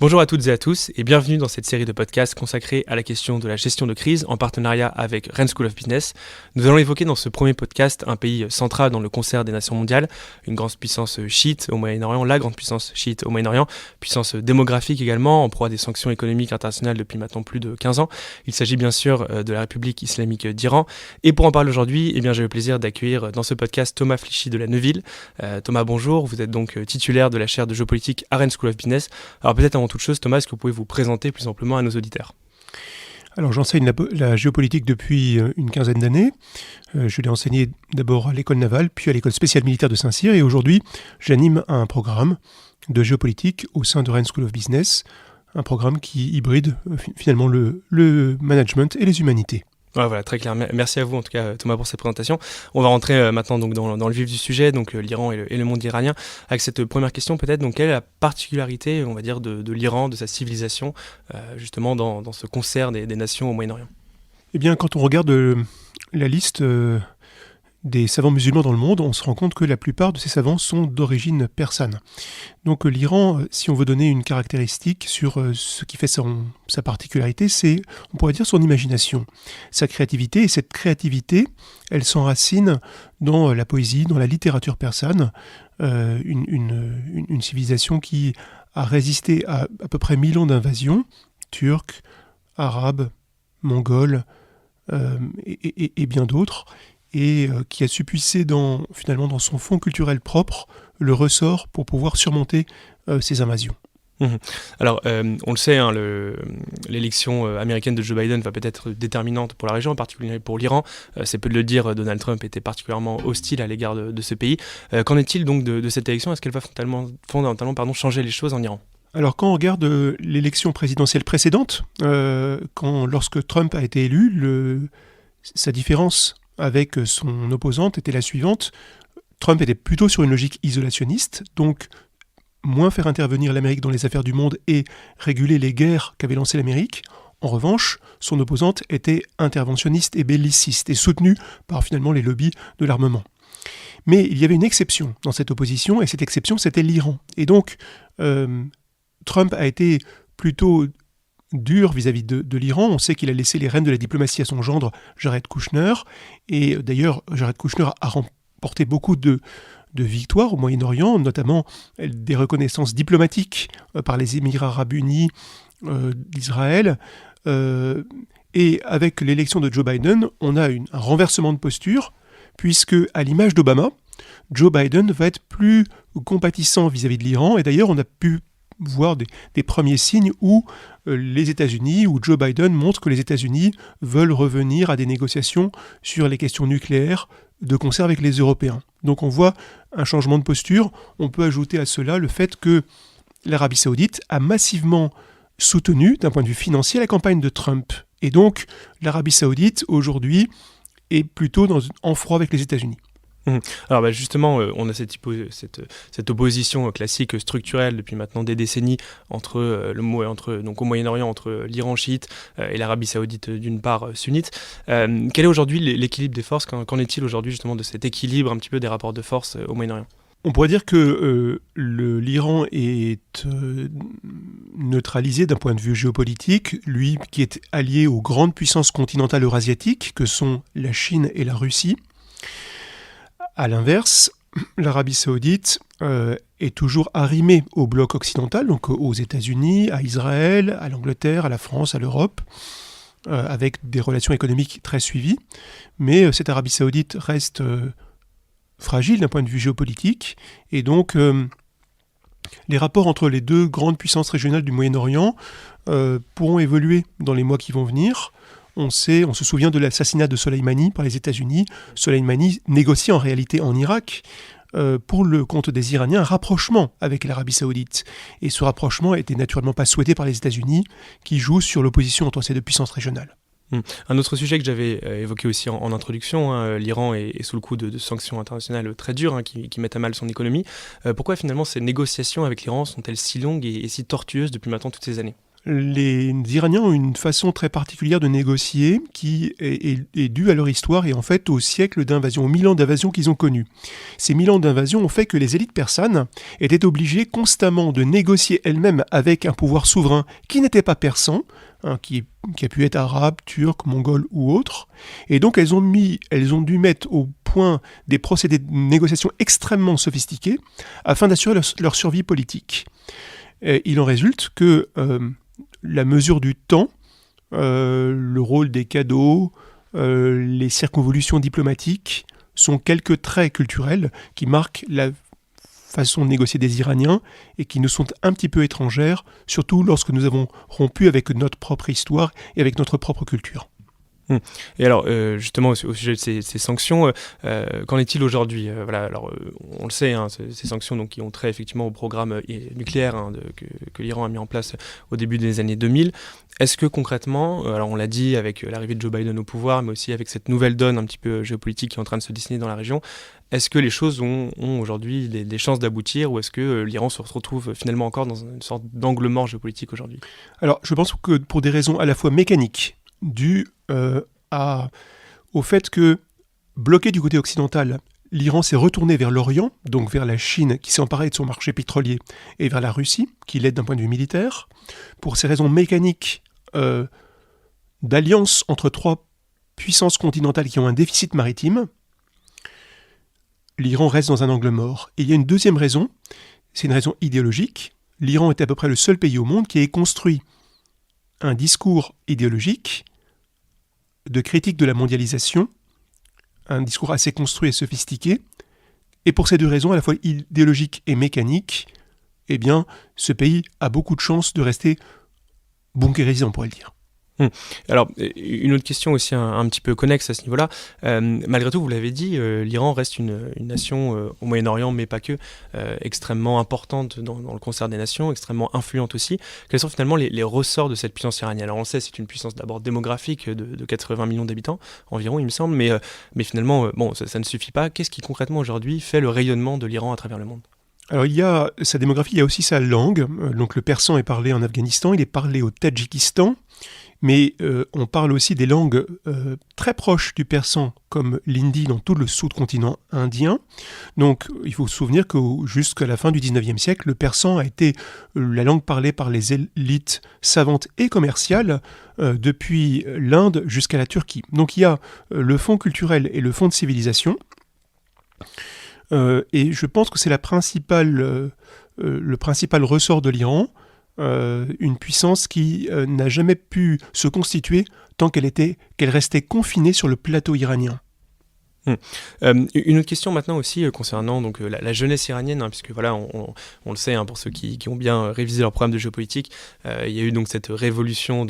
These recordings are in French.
Bonjour à toutes et à tous et bienvenue dans cette série de podcasts consacrée à la question de la gestion de crise en partenariat avec Rennes School of Business. Nous allons évoquer dans ce premier podcast un pays central dans le concert des nations mondiales, une grande puissance chiite au Moyen-Orient, la grande puissance chiite au Moyen-Orient, puissance démographique également, en proie à des sanctions économiques internationales depuis maintenant plus de 15 ans. Il s'agit bien sûr de la République islamique d'Iran. Et pour en parler aujourd'hui, j'ai le plaisir d'accueillir dans ce podcast Thomas Flichy de la Neuville. Thomas, bonjour, vous êtes donc titulaire de la chaire de géopolitique à Rennes School of Business. Alors peut-être avant toute chose, Thomas, est-ce que vous pouvez vous présenter plus amplement à nos auditeurs ? Alors j'enseigne la géopolitique depuis une quinzaine d'années. Je l'ai enseigné d'abord à l'école navale, puis à l'école spéciale militaire de Saint-Cyr. Et aujourd'hui, j'anime un programme de géopolitique au sein de Rennes School of Business. Un programme qui hybride finalement le management et les humanités. Ouais, voilà, très clair. Merci à vous en tout cas Thomas pour cette présentation. On va rentrer maintenant donc dans le vif du sujet, donc l'Iran et le monde iranien. Avec cette première question peut-être, donc quelle est la particularité, on va dire, de l'Iran, de sa civilisation, justement dans ce concert des nations au Moyen-Orient ? Eh bien, quand on regarde la liste des savants musulmans dans le monde, on se rend compte que la plupart de ces savants sont d'origine persane. Donc l'Iran, si on veut donner une caractéristique sur ce qui fait sa particularité, c'est, on pourrait dire, son imagination, sa créativité. Et cette créativité, elle s'enracine dans la poésie, dans la littérature persane, une civilisation qui a résisté à peu près 1000 ans d'invasion, turque, arabe, mongole et bien d'autres, et qui a su puiser finalement dans son fond culturel propre le ressort pour pouvoir surmonter ces invasions. Alors, on le sait, l'élection américaine de Joe Biden va peut-être être déterminante pour la région, en particulier pour l'Iran. C'est peu de le dire, Donald Trump était particulièrement hostile à l'égard de ce pays. Qu'en est-il donc de cette élection ? Est-ce qu'elle va fondamentalement changer les choses en Iran ? Alors quand on regarde l'élection présidentielle précédente, lorsque Trump a été élu, sa différence avec son opposante était la suivante. Trump était plutôt sur une logique isolationniste, donc moins faire intervenir l'Amérique dans les affaires du monde et réguler les guerres qu'avait lancées l'Amérique. En revanche, son opposante était interventionniste et belliciste et soutenue par finalement les lobbies de l'armement. Mais il y avait une exception dans cette opposition, et cette exception c'était l'Iran. Et donc Trump a été plutôt dur vis-à-vis de l'Iran. On sait qu'il a laissé les rênes de la diplomatie à son gendre Jared Kushner, et d'ailleurs Jared Kushner a remporté beaucoup de victoires au Moyen-Orient, notamment des reconnaissances diplomatiques par les Émirats arabes unis d'Israël, et avec l'élection de Joe Biden, on a un renversement de posture, puisque à l'image d'Obama, Joe Biden va être plus compatissant vis-à-vis de l'Iran, et d'ailleurs on a pu voir des premiers signes où les États-Unis, où Joe Biden montre que les États-Unis veulent revenir à des négociations sur les questions nucléaires de concert avec les Européens. Donc on voit un changement de posture. On peut ajouter à cela le fait que l'Arabie Saoudite a massivement soutenu, d'un point de vue financier, la campagne de Trump. Et donc l'Arabie Saoudite, aujourd'hui, est plutôt en froid avec les États-Unis. Alors justement, on a cette opposition classique structurelle depuis maintenant des décennies donc au Moyen-Orient entre l'Iran chiite et l'Arabie Saoudite d'une part sunnite. Quel est aujourd'hui l'équilibre des forces ? Qu'en est-il aujourd'hui justement de cet équilibre un petit peu des rapports de force au Moyen-Orient ? On pourrait dire que l'Iran est neutralisé d'un point de vue géopolitique, lui qui est allié aux grandes puissances continentales eurasiatiques que sont la Chine et la Russie. À l'inverse, l'Arabie Saoudite est toujours arrimée au bloc occidental, donc aux États-Unis, à Israël, à l'Angleterre, à la France, à l'Europe, avec des relations économiques très suivies. Mais cette Arabie Saoudite reste fragile d'un point de vue géopolitique, et donc les rapports entre les deux grandes puissances régionales du Moyen-Orient pourront évoluer dans les mois qui vont venir. On se souvient de l'assassinat de Soleimani par les États-Unis. Soleimani négocie en réalité en Irak pour le compte des Iraniens un rapprochement avec l'Arabie Saoudite. Et ce rapprochement n'était naturellement pas souhaité par les États-Unis, qui jouent sur l'opposition entre ces deux puissances régionales. Un autre sujet que j'avais évoqué aussi en introduction, l'Iran est sous le coup de sanctions internationales très dures qui mettent à mal son économie. Pourquoi finalement ces négociations avec l'Iran sont-elles si longues et si tortueuses depuis maintenant toutes ces années ? les Iraniens ont une façon très particulière de négocier qui est due à leur histoire et en fait au siècle d'invasion, aux 1000 ans d'invasion qu'ils ont connus. Ces 1000 ans d'invasion ont fait que les élites persanes étaient obligées constamment de négocier elles-mêmes avec un pouvoir souverain qui n'était pas persan, qui a pu être arabe, turc, mongol ou autre. Et donc elles ont dû mettre au point des procédés de négociation extrêmement sophistiqués afin d'assurer leur survie politique. Et il en résulte que la mesure du temps, le rôle des cadeaux, les circonvolutions diplomatiques sont quelques traits culturels qui marquent la façon de négocier des Iraniens et qui nous sont un petit peu étrangères, surtout lorsque nous avons rompu avec notre propre histoire et avec notre propre culture. Et alors, justement, au sujet de ces sanctions, qu'en est-il aujourd'hui ? On le sait, ces sanctions donc, qui ont trait effectivement au programme nucléaire que l'Iran a mis en place au début des années 2000. Est-ce que concrètement, alors on l'a dit avec l'arrivée de Joe Biden au pouvoir, mais aussi avec cette nouvelle donne un petit peu géopolitique qui est en train de se dessiner dans la région, est-ce que les choses ont aujourd'hui des chances d'aboutir ou est-ce que l'Iran se retrouve finalement encore dans une sorte d'angle mort géopolitique aujourd'hui ? Alors, je pense que pour des raisons à la fois mécaniques, dues au fait que, bloqué du côté occidental, l'Iran s'est retourné vers l'Orient, donc vers la Chine qui s'est emparée de son marché pétrolier, et vers la Russie, qui l'aide d'un point de vue militaire. Pour ces raisons mécaniques d'alliance entre trois puissances continentales qui ont un déficit maritime, l'Iran reste dans un angle mort. Et il y a une deuxième raison, c'est une raison idéologique. L'Iran est à peu près le seul pays au monde qui ait construit un discours idéologique de critique de la mondialisation, un discours assez construit et sophistiqué, et pour ces deux raisons, à la fois idéologiques et mécaniques, eh bien, ce pays a beaucoup de chances de rester bunkérisé, on pourrait le dire. Alors, une autre question aussi un petit peu connexe à ce niveau-là. Malgré tout, vous l'avez dit, l'Iran reste une nation au Moyen-Orient, mais pas que, extrêmement importante dans le concert des nations, extrêmement influente aussi. Quels sont finalement les ressorts de cette puissance iranienne ? Alors on le sait, c'est une puissance d'abord démographique de 80 millions d'habitants environ, il me semble, mais finalement, ça ne suffit pas. Qu'est-ce qui concrètement aujourd'hui fait le rayonnement de l'Iran à travers le monde ? Alors il y a sa démographie, il y a aussi sa langue. Donc le persan est parlé en Afghanistan, il est parlé au Tadjikistan, mais on parle aussi des langues très proches du persan, comme l'hindi dans tout le sous-continent indien. Donc il faut se souvenir que jusqu'à la fin du 19e siècle, le persan a été la langue parlée par les élites savantes et commerciales depuis l'Inde jusqu'à la Turquie. Donc il y a le fond culturel et le fond de civilisation. Et je pense que c'est le principal ressort de l'Iran, une puissance qui n'a jamais pu se constituer tant qu'elle restait confinée sur le plateau iranien. Une autre question maintenant aussi concernant donc, la jeunesse iranienne, puisque voilà, on le sait, pour ceux qui ont bien révisé leur programme de géopolitique, il y a eu donc cette révolution,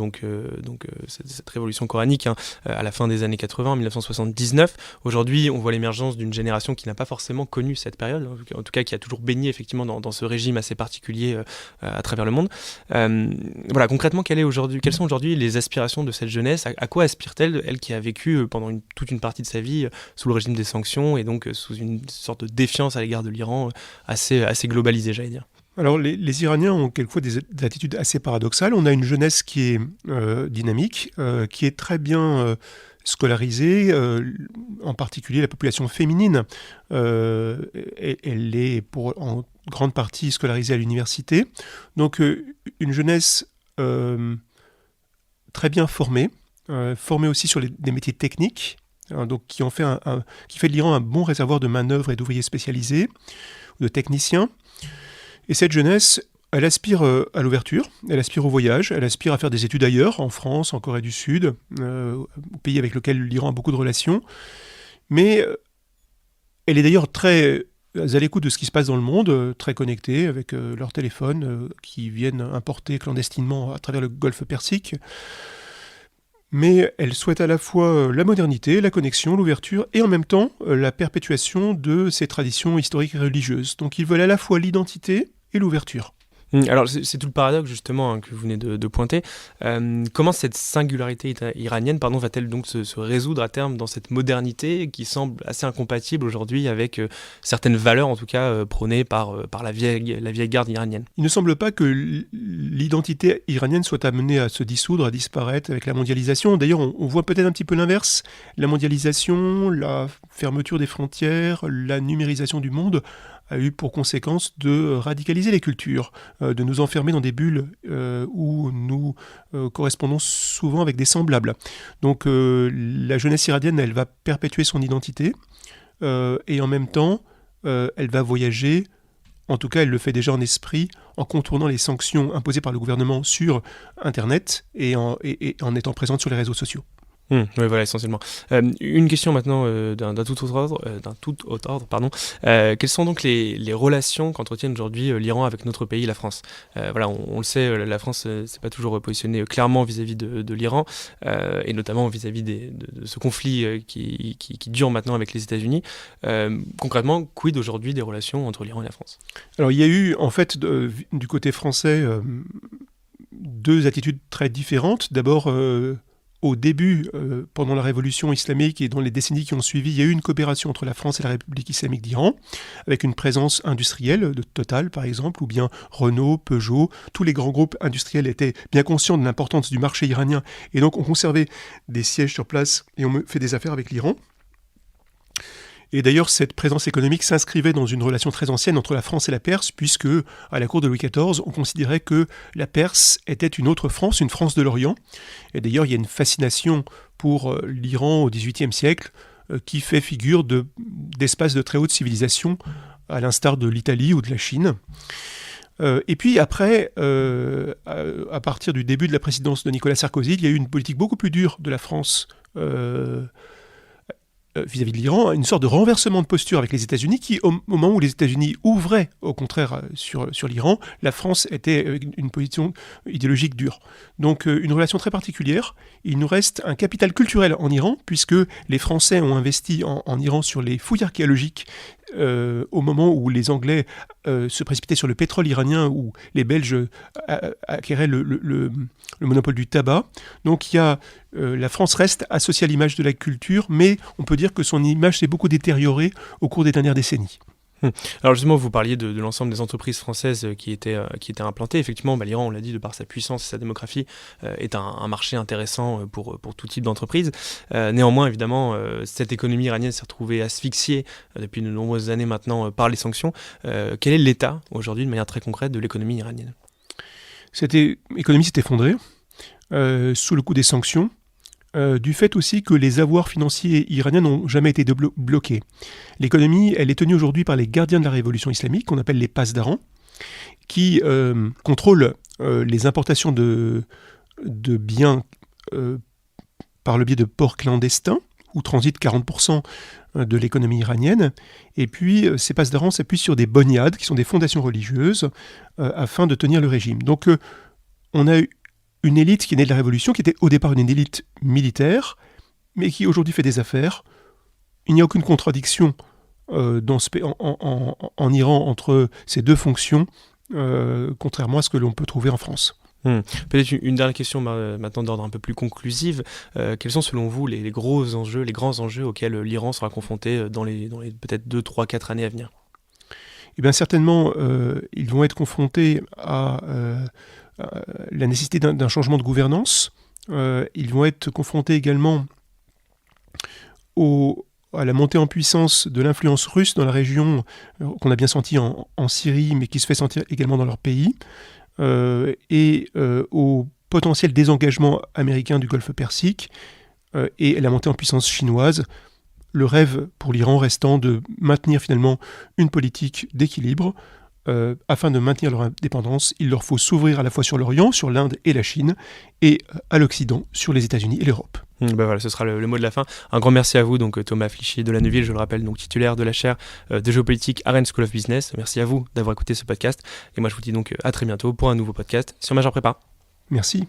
cette révolution coranique à la fin des années 80, en 1979. Aujourd'hui, on voit l'émergence d'une génération qui n'a pas forcément connu cette période, en tout cas qui a toujours baigné effectivement dans ce régime assez particulier à travers le monde. Voilà, concrètement, quelles sont aujourd'hui les aspirations de cette jeunesse ? À quoi aspire-t-elle, elle qui a vécu pendant toute une partie de sa vie sous le régime des sanctions et donc sous une sorte de défiance à l'égard de l'Iran assez globalisée, j'allais dire. Alors les Iraniens ont quelquefois des attitudes assez paradoxales. On a une jeunesse qui est dynamique, qui est très bien scolarisée, en particulier la population féminine. Elle est en grande partie scolarisée à l'université. Donc une jeunesse très bien formée aussi sur des métiers techniques. Donc qui fait de l'Iran un bon réservoir de manœuvres et d'ouvriers spécialisés, de techniciens. Et cette jeunesse, elle aspire à l'ouverture, elle aspire au voyage, elle aspire à faire des études ailleurs, en France, en Corée du Sud, au pays avec lequel l'Iran a beaucoup de relations. Mais elle est d'ailleurs très à l'écoute de ce qui se passe dans le monde, très connectée avec leurs téléphones qui viennent importer clandestinement à travers le golfe Persique. Mais elle souhaite à la fois la modernité, la connexion, l'ouverture, et en même temps la perpétuation de ses traditions historiques et religieuses. Donc ils veulent à la fois l'identité et l'ouverture. Alors c'est tout le paradoxe justement que vous venez de pointer. Comment cette singularité iranienne va-t-elle donc se résoudre à terme dans cette modernité qui semble assez incompatible aujourd'hui avec certaines valeurs en tout cas prônées par la vieille garde iranienne? Il ne semble pas que l'identité iranienne soit amenée à se dissoudre, à disparaître avec la mondialisation. D'ailleurs, on voit peut-être un petit peu l'inverse. La mondialisation, la fermeture des frontières, la numérisation du monde a eu pour conséquence de radicaliser les cultures, de nous enfermer dans des bulles où nous correspondons souvent avec des semblables. Donc la jeunesse iranienne, elle va perpétuer son identité et en même temps, elle va voyager. En tout cas, elle le fait déjà en esprit, en contournant les sanctions imposées par le gouvernement sur Internet et en étant présente sur les réseaux sociaux. Oui, voilà, essentiellement. Une question maintenant d'un tout autre ordre, pardon. Quelles sont donc les relations qu'entretiennent aujourd'hui l'Iran avec notre pays, la France? Voilà, on le sait, la France s'est pas toujours positionnée clairement vis-à-vis de l'Iran, et notamment vis-à-vis de ce conflit qui dure maintenant avec les États-Unis. Concrètement, quid aujourd'hui des relations entre l'Iran et la France? Alors, il y a eu, en fait, du côté français, deux attitudes très différentes. D'abord, au début, pendant la révolution islamique et dans les décennies qui ont suivi, il y a eu une coopération entre la France et la République islamique d'Iran, avec une présence industrielle de Total, par exemple, ou bien Renault, Peugeot. Tous les grands groupes industriels étaient bien conscients de l'importance du marché iranien, et donc on conservait des sièges sur place et on fait des affaires avec l'Iran. Et d'ailleurs, cette présence économique s'inscrivait dans une relation très ancienne entre la France et la Perse, puisque, à la cour de Louis XIV, on considérait que la Perse était une autre France, une France de l'Orient. Et d'ailleurs, il y a une fascination pour l'Iran au XVIIIe siècle qui fait figure d'espace de très haute civilisation, à l'instar de l'Italie ou de la Chine. Et puis après, à partir du début de la présidence de Nicolas Sarkozy, il y a eu une politique beaucoup plus dure de la France vis-à-vis de l'Iran, une sorte de renversement de posture avec les États-Unis qui, au moment où les États-Unis ouvraient au contraire sur l'Iran, la France était une position idéologique dure. Donc une relation très particulière. Il nous reste un capital culturel en Iran, puisque les Français ont investi en Iran sur les fouilles archéologiques au moment où les Anglais se précipitaient sur le pétrole iranien, où les Belges acquéraient le monopole du tabac. Donc la France reste associée à l'image de la culture, mais on peut dire que son image s'est beaucoup détériorée au cours des dernières décennies. Alors justement, vous parliez de l'ensemble des entreprises françaises qui étaient implantées. Effectivement, l'Iran, on l'a dit, de par sa puissance et sa démographie, est un marché intéressant pour tout type d'entreprise. Néanmoins, évidemment, cette économie iranienne s'est retrouvée asphyxiée depuis de nombreuses années maintenant par les sanctions. Quel est l'état aujourd'hui, de manière très concrète, de l'économie iranienne? Cette économie s'est effondrée sous le coup des sanctions. Du fait aussi que les avoirs financiers iraniens n'ont jamais été bloqués. L'économie, elle est tenue aujourd'hui par les gardiens de la révolution islamique, qu'on appelle les pasdarans, qui contrôlent les importations de biens par le biais de ports clandestins, où transitent 40% de l'économie iranienne. Et puis, ces pasdarans s'appuient sur des bonyades, qui sont des fondations religieuses, afin de tenir le régime. Donc, on a eu une élite qui est née de la Révolution, qui était au départ une élite militaire, mais qui aujourd'hui fait des affaires. Il n'y a aucune contradiction en Iran entre ces deux fonctions, contrairement à ce que l'on peut trouver en France. Peut-être une dernière question maintenant d'ordre un peu plus conclusive. Quels sont selon vous les grands enjeux auxquels l'Iran sera confronté dans les peut-être 2, 3, 4 années à venir? Eh bien certainement, ils vont être confrontés à la nécessité d'un changement de gouvernance. Ils vont être confrontés également à la montée en puissance de l'influence russe dans la région, qu'on a bien senti en Syrie, mais qui se fait sentir également dans leur pays, et au potentiel désengagement américain du Golfe Persique, et la montée en puissance chinoise. Le rêve pour l'Iran restant de maintenir finalement une politique d'équilibre. Afin de maintenir leur indépendance, il leur faut s'ouvrir à la fois sur l'Orient, sur l'Inde et la Chine, et à l'Occident, sur les États-Unis et l'Europe. Voilà, ce sera le mot de la fin. Un grand merci à vous, donc Thomas Flichier de La Neuville, je le rappelle, donc titulaire de la chaire de géopolitique à Rennes School of Business. Merci à vous d'avoir écouté ce podcast. Et moi, je vous dis donc à très bientôt pour un nouveau podcast sur Majeure Prépa. Merci.